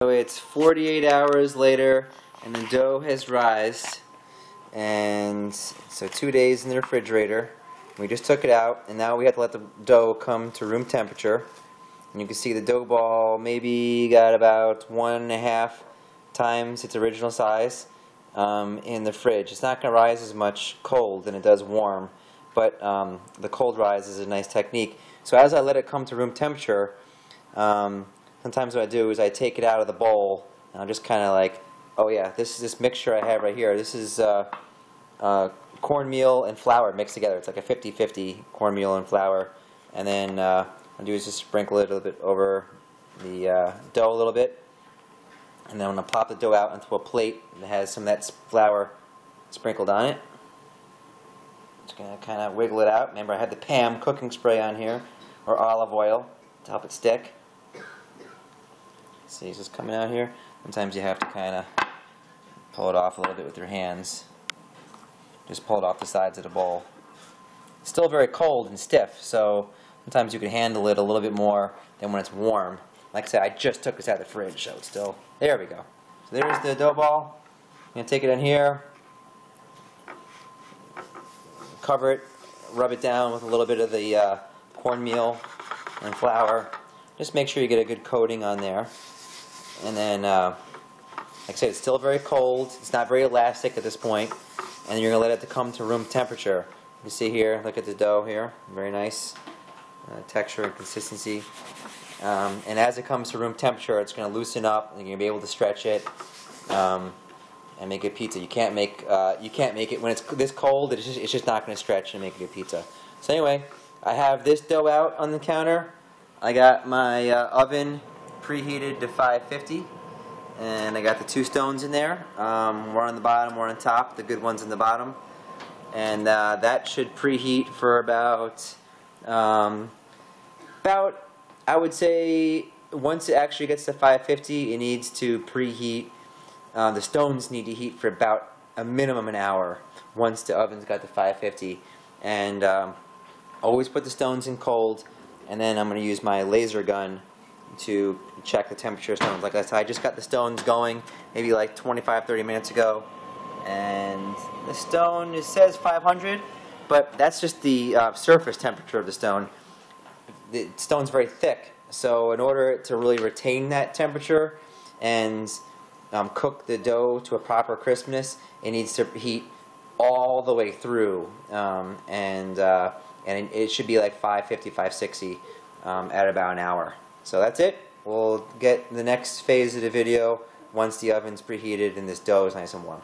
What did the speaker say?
So it's 48 hours later and the dough has rised, and so 2 days in the refrigerator. We just took it out and now we have to let the dough come to room temperature, and you can see the dough ball maybe got about 1.5 times its original size in the fridge. It's not going to rise as much cold than it does warm, but the cold rise is a nice technique. So as I let it come to room temperature, sometimes what I do is I take it out of the bowl and I'll just kind of like, oh yeah, this mixture I have right here. This is cornmeal and flour mixed together. It's like a 50-50 cornmeal and flour. And then I'll do is just sprinkle it a little bit over the dough a little bit. And then I'm going to pop the dough out onto a plate that has some of that flour sprinkled on it. Just going to kind of wiggle it out. Remember, I had the Pam cooking spray on here, or olive oil, to help it stick. See, it's just coming out here. Sometimes you have to kind of pull it off a little bit with your hands. Just pull it off the sides of the bowl. It's still very cold and stiff, so sometimes you can handle it a little bit more than when it's warm. Like I said, I just took this out of the fridge, so it's still... There we go. So there's the dough ball. I'm going to take it in here, cover it, rub it down with a little bit of the cornmeal and flour. Just make sure you get a good coating on there. And then, like I said, it's still very cold. It's not very elastic at this point. And you're going to let it come to room temperature. You see here, look at the dough here. Very nice texture and consistency. And as it comes to room temperature, it's going to loosen up, and you're going to be able to stretch it and make a pizza. You can't make it when it's this cold. It's just not going to stretch and make a good pizza. So anyway, I have this dough out on the counter. I got my oven preheated to 550, and I got the 2 stones in there. One on the bottom, one on top. The good one's in the bottom, and that should preheat for about I would say once it actually gets to 550, it needs to preheat. The stones need to heat for about a minimum an hour once the oven's got to 550, and always put the stones in cold. And then I'm going to use my laser gun to check the temperature of stones. Like I said, I just got the stones going maybe like 25-30 minutes ago, and the stone, it says 500, but that's just the surface temperature of the stone. The stone's very thick, so in order to really retain that temperature and cook the dough to a proper crispness, it needs to heat all the way through, and it should be like 550, 560 at about an hour. So that's it. We'll get the next phase of the video once the oven's preheated and this dough is nice and warm.